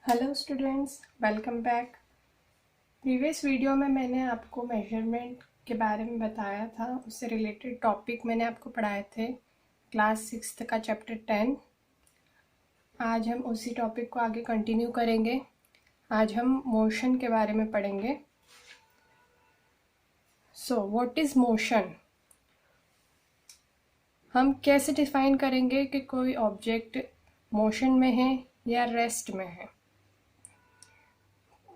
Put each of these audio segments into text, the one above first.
Hello students, welcome back. Previous video में मैंने आपको मेजरमेंट के बारे में बताया था। उससे रिलेटेड टॉपिक मैंने आपको पढ़ाए थे क्लास 6 का चैप्टर 10। आज हम उसी टॉपिक को आगे कंटिन्यू करेंगे। आज हम मोशन के बारे में पढ़ेंगे। So what is motion? हम कैसे डिफाइन करेंगे कि कोई ऑब्जेक्ट मोशन में है या रेस्ट में है?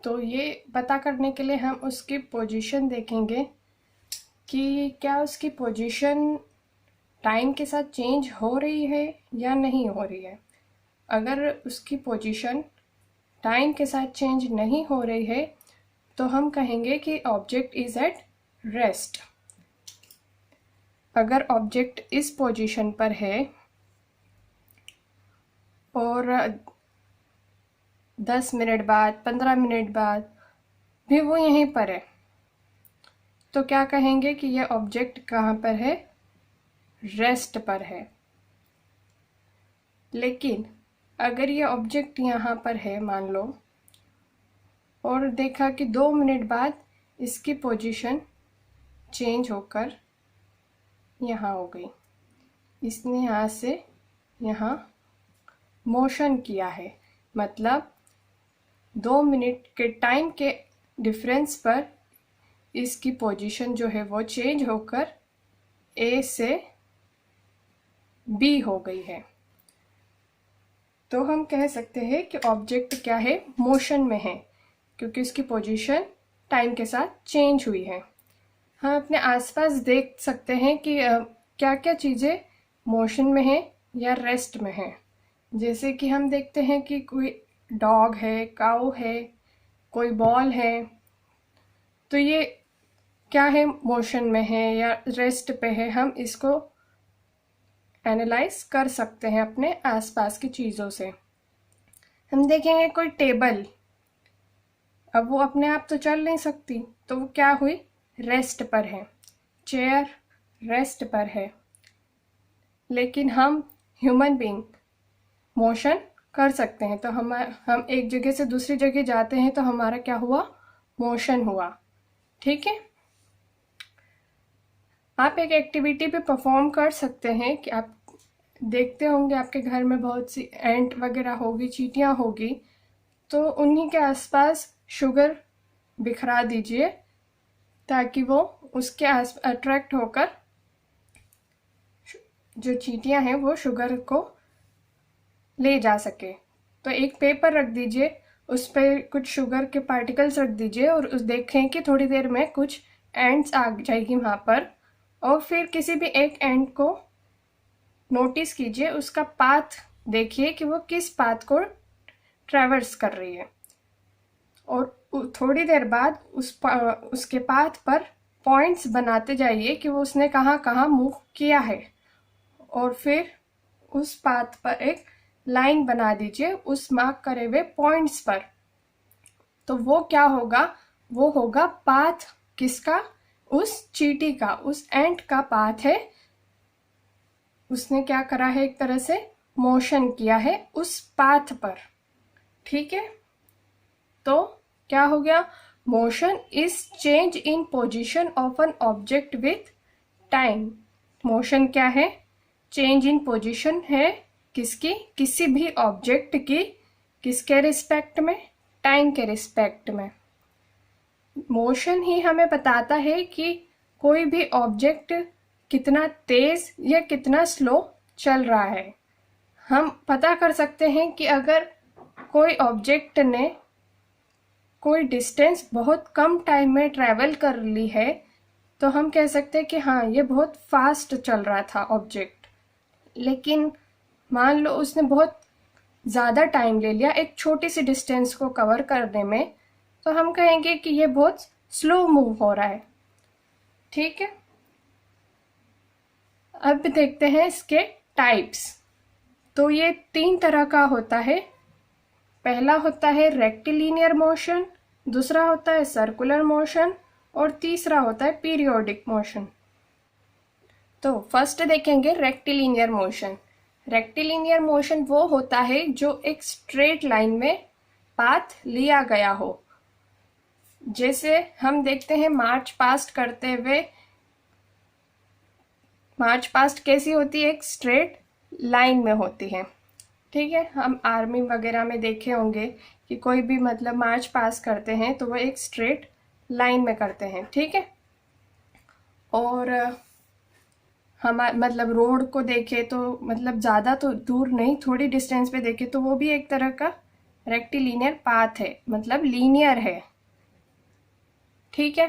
तो ये पता करने के लिए हम उसकी पोजीशन देखेंगे कि क्या उसकी पोजीशन टाइम के साथ चेंज हो रही है या नहीं हो रही है। अगर उसकी पोजीशन टाइम के साथ चेंज नहीं हो रही है तो हम कहेंगे कि ऑब्जेक्ट इज एट रेस्ट। अगर ऑब्जेक्ट इस पोजीशन पर है और 10 मिनट बाद 15 मिनट बाद भी वो यहीं पर है तो क्या कहेंगे कि यह ऑब्जेक्ट कहाँ पर है? रेस्ट पर है। लेकिन अगर ये ऑब्जेक्ट यहाँ पर है मान लो, और देखा कि 2 मिनट बाद इसकी पोजीशन चेंज होकर यहाँ हो गई, इसने यहाँ से यहाँ मोशन किया है, मतलब 2 मिनट के टाइम के डिफरेंस पर इसकी पोजीशन जो है वो चेंज होकर ए से बी हो गई है। तो हम कह सकते हैं कि ऑब्जेक्ट क्या है? मोशन में है, क्योंकि उसकी पोजीशन टाइम के साथ चेंज हुई है। हम अपने आसपास देख सकते हैं कि क्या क्या चीज़ें मोशन में है या रेस्ट में है। जैसे कि हम देखते हैं कि कोई डॉग है, काऊ है, कोई बॉल है, तो ये क्या है? मोशन में है या रेस्ट पे है। हम इसको एनालाइज कर सकते हैं अपने आसपास की चीज़ों से। हम देखेंगे कोई टेबल, अब वो अपने आप तो चल नहीं सकती, तो वो क्या हुई? रेस्ट पर है। चेयर रेस्ट पर है। लेकिन हम ह्यूमन बीइंग मोशन कर सकते हैं। तो हम एक जगह से दूसरी जगह जाते हैं तो हमारा क्या हुआ? मोशन हुआ। ठीक है। आप एक एक्टिविटी पे परफॉर्म कर सकते हैं कि आप देखते होंगे आपके घर में बहुत सी एंट वगैरह होगी, चींटियाँ होगी, तो उन्हीं के आसपास शुगर बिखरा दीजिए ताकि वो उसके आस अट्रैक्ट होकर जो चींटियाँ हैं वो शुगर को ले जा सके। तो एक पेपर रख दीजिए, उस पर कुछ शुगर के पार्टिकल्स रख दीजिए और उस देखें कि थोड़ी देर में कुछ एंट्स आ जाएगी वहाँ पर। और फिर किसी भी एक एंट को नोटिस कीजिए, उसका पाथ देखिए कि वो किस पाथ को ट्रैवर्स कर रही है, और थोड़ी देर बाद उसके पाथ पर पॉइंट्स बनाते जाइए कि वो उसने कहाँ कहाँ मूव किया है, और फिर उस पाथ पर एक लाइन बना दीजिए उस मार्क करे हुए पॉइंट्स पर। तो वो क्या होगा? वो होगा पाथ किसका? उस चींटी का, उस एंट का पाथ है। उसने क्या करा है? एक तरह से मोशन किया है उस पाथ पर। ठीक है। तो क्या हो गया? Motion is change in position of an object with time. Motion क्या है? चेंज इन पोजीशन है किसकी? किसी भी ऑब्जेक्ट की। किसके रिस्पेक्ट में? टाइम के रिस्पेक्ट में। मोशन ही हमें बताता है कि कोई भी ऑब्जेक्ट कितना तेज या कितना स्लो चल रहा है। हम पता कर सकते हैं कि अगर कोई ऑब्जेक्ट ने कोई डिस्टेंस बहुत कम टाइम में ट्रैवल कर ली है तो हम कह सकते हैं कि हाँ, ये बहुत फास्ट चल रहा था ऑब्जेक्ट। लेकिन मान लो उसने बहुत ज़्यादा टाइम ले लिया एक छोटी सी डिस्टेंस को कवर करने में, तो हम कहेंगे कि ये बहुत स्लो मूव हो रहा है। ठीक है। अब देखते हैं इसके टाइप्स। तो ये 3 तरह का होता है। पहला होता है रेक्टिलिनियर मोशन, दूसरा होता है सर्कुलर मोशन, और तीसरा होता है पीरियोडिक मोशन। तो फर्स्ट देखेंगे रेक्टिलिनियर मोशन। रेक्टिलिनियर मोशन वो होता है जो एक स्ट्रेट लाइन में पाथ लिया गया हो। जैसे हम देखते हैं मार्च पास्ट करते हुए, मार्च पास्ट कैसी होती है, एक स्ट्रेट लाइन में होती है। ठीक है, हम आर्मी वगैरह में देखे होंगे कि कोई भी मतलब मार्च पास करते हैं तो वो एक स्ट्रेट लाइन में करते हैं। ठीक है, और हम मतलब रोड को देखें तो मतलब ज़्यादा तो दूर नहीं, थोड़ी डिस्टेंस पे देखें तो वो भी एक तरह का रेक्टिलिनियर पाथ है, मतलब लीनियर है। ठीक है,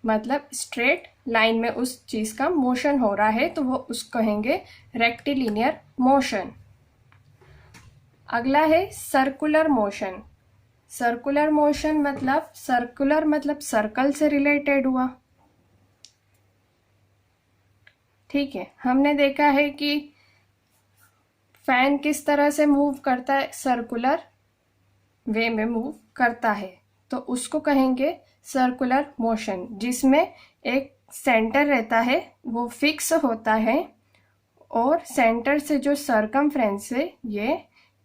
मतलब स्ट्रेट लाइन में उस चीज़ का मोशन हो रहा है तो वो उसको कहेंगे रेक्टिलिनियर मोशन। अगला है सर्कुलर मोशन। सर्कुलर मोशन मतलब सर्कुलर मतलब सर्कल से रिलेटेड हुआ। ठीक है, हमने देखा है कि फैन किस तरह से मूव करता है, सर्कुलर वे में मूव करता है, तो उसको कहेंगे सर्कुलर मोशन, जिसमें एक सेंटर रहता है वो फिक्स होता है और सेंटर से जो सरकमफ्रेंस है, ये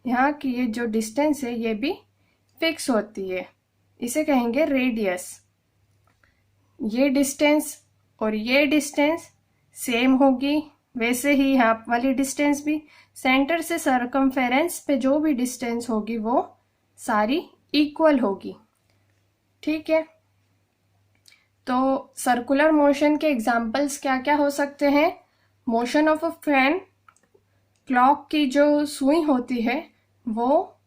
यहाँ की ये जो डिस्टेंस है ये भी फिक्स होती है, इसे कहेंगे रेडियस। ये डिस्टेंस और ये डिस्टेंस सेम होगी, वैसे ही यहाँ वाली डिस्टेंस भी, सेंटर से सरकमफेरेंस पे जो भी डिस्टेंस होगी वो सारी इक्वल होगी। ठीक है, तो सर्कुलर मोशन के एग्जाम्पल्स क्या क्या हो सकते हैं? Motion of a fan, clock की जो सुई होती है वो,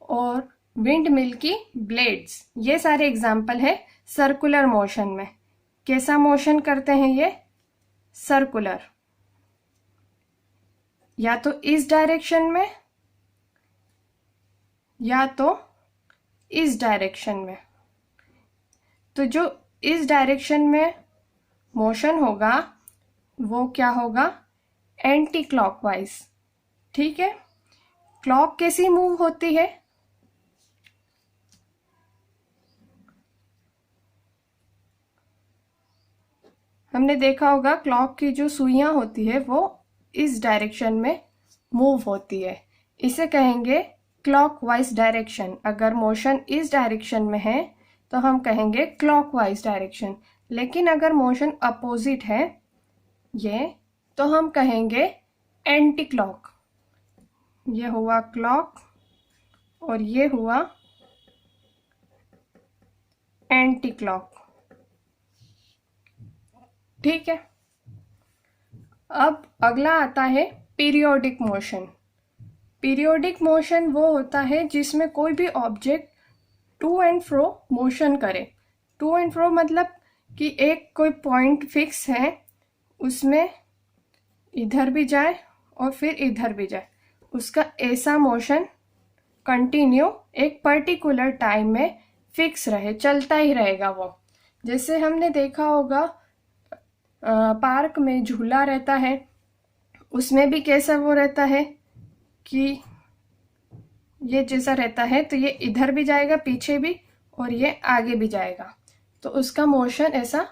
और विंड मिल की ब्लेड्स, ये सारे एग्जाम्पल है सर्कुलर मोशन में। कैसा मोशन करते हैं ये? सर्कुलर, या तो इस डायरेक्शन में या तो इस डायरेक्शन में। तो जो इस डायरेक्शन में मोशन होगा वो क्या होगा? Anti clockwise. ठीक है, क्लॉक कैसी मूव होती है? हमने देखा होगा क्लॉक की जो सुइयां होती है वो इस डायरेक्शन में मूव होती है, इसे कहेंगे क्लॉकवाइज डायरेक्शन। अगर मोशन इस डायरेक्शन में है तो हम कहेंगे क्लॉकवाइज डायरेक्शन, लेकिन अगर मोशन अपोजिट है ये, तो हम कहेंगे एंटी क्लॉक। ये हुआ क्लॉक और ये हुआ एंटी क्लॉक। ठीक है, अब अगला आता है पीरियोडिक मोशन। पीरियोडिक मोशन वो होता है जिसमें कोई भी object to and fro motion करे। टू एंड फ्रो मतलब कि एक कोई पॉइंट फिक्स है, उसमें इधर भी जाए और फिर इधर भी जाए, उसका ऐसा मोशन कंटिन्यू एक पर्टिकुलर टाइम में फिक्स रहे, चलता ही रहेगा वो। जैसे हमने देखा होगा पार्क में झूला रहता है, उसमें भी कैसा वो रहता है कि ये जैसा रहता है तो ये इधर भी जाएगा पीछे भी और ये आगे भी जाएगा, तो उसका मोशन ऐसा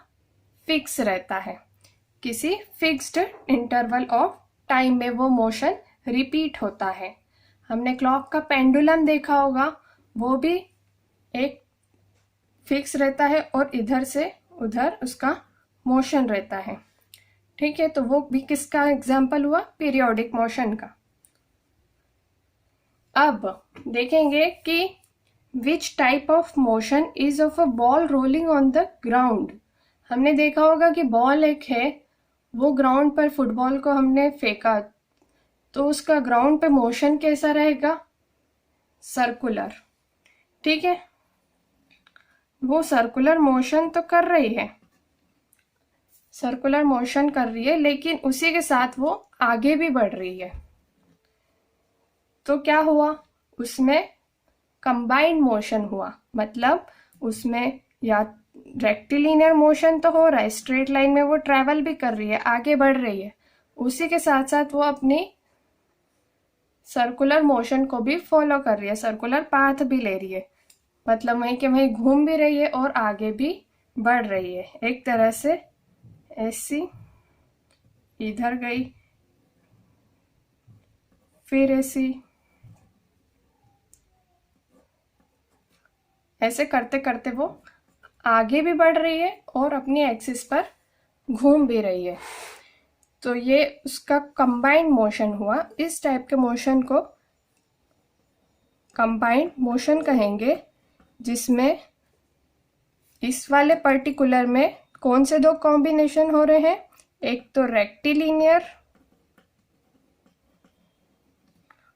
फिक्स रहता है, किसी फिक्स्ड इंटरवल ऑफ टाइम में वो मोशन रिपीट होता है। हमने क्लॉक का पेंडुलम देखा होगा, वो भी एक फिक्स रहता है और इधर से उधर उसका मोशन रहता है। ठीक है, तो वो भी किसका एग्जाम्पल हुआ? पीरियोडिक मोशन का। अब देखेंगे कि which type of motion is of a ball rolling on the ground. हमने देखा होगा कि बॉल एक है, वो ग्राउंड पर फुटबॉल को हमने फेंका तो उसका ग्राउंड पे मोशन कैसा रहेगा? सर्कुलर। ठीक है, वो सर्कुलर मोशन तो कर रही है, सर्कुलर मोशन कर रही है, लेकिन उसी के साथ वो आगे भी बढ़ रही है। तो क्या हुआ? उसमें कंबाइंड मोशन हुआ, मतलब उसमें या रेक्टिलिनियर मोशन तो हो रहा है, स्ट्रेट लाइन में वो ट्रेवल भी कर रही है, आगे बढ़ रही है, उसी के साथ साथ वो अपनी सर्कुलर मोशन को भी फॉलो कर रही है, सर्कुलर पाथ भी ले रही है, मतलब वहीं के वहीं घूम भी रही है और आगे भी बढ़ रही है। एक तरह से ऐसी इधर गई, फिर ऐसी ऐसे करते करते वो आगे भी बढ़ रही है और अपनी एक्सिस पर घूम भी रही है। तो ये उसका कंबाइंड मोशन हुआ। इस टाइप के मोशन को कंबाइंड मोशन कहेंगे, जिसमें इस वाले पर्टिकुलर में कौन से दो कॉम्बिनेशन हो रहे हैं, एक तो रेक्टिलिनियर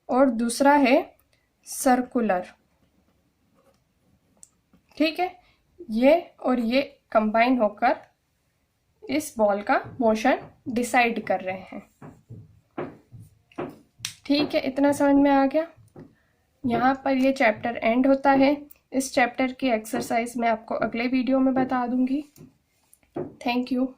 और दूसरा है सर्कुलर। ठीक है, ये और ये कंबाइन होकर इस बॉल का मोशन डिसाइड कर रहे हैं। ठीक है, इतना समझ में आ गया। यहाँ पर ये चैप्टर एंड होता है। इस चैप्टर की एक्सरसाइज मैं आपको अगले वीडियो में बता दूंगी। Thank you.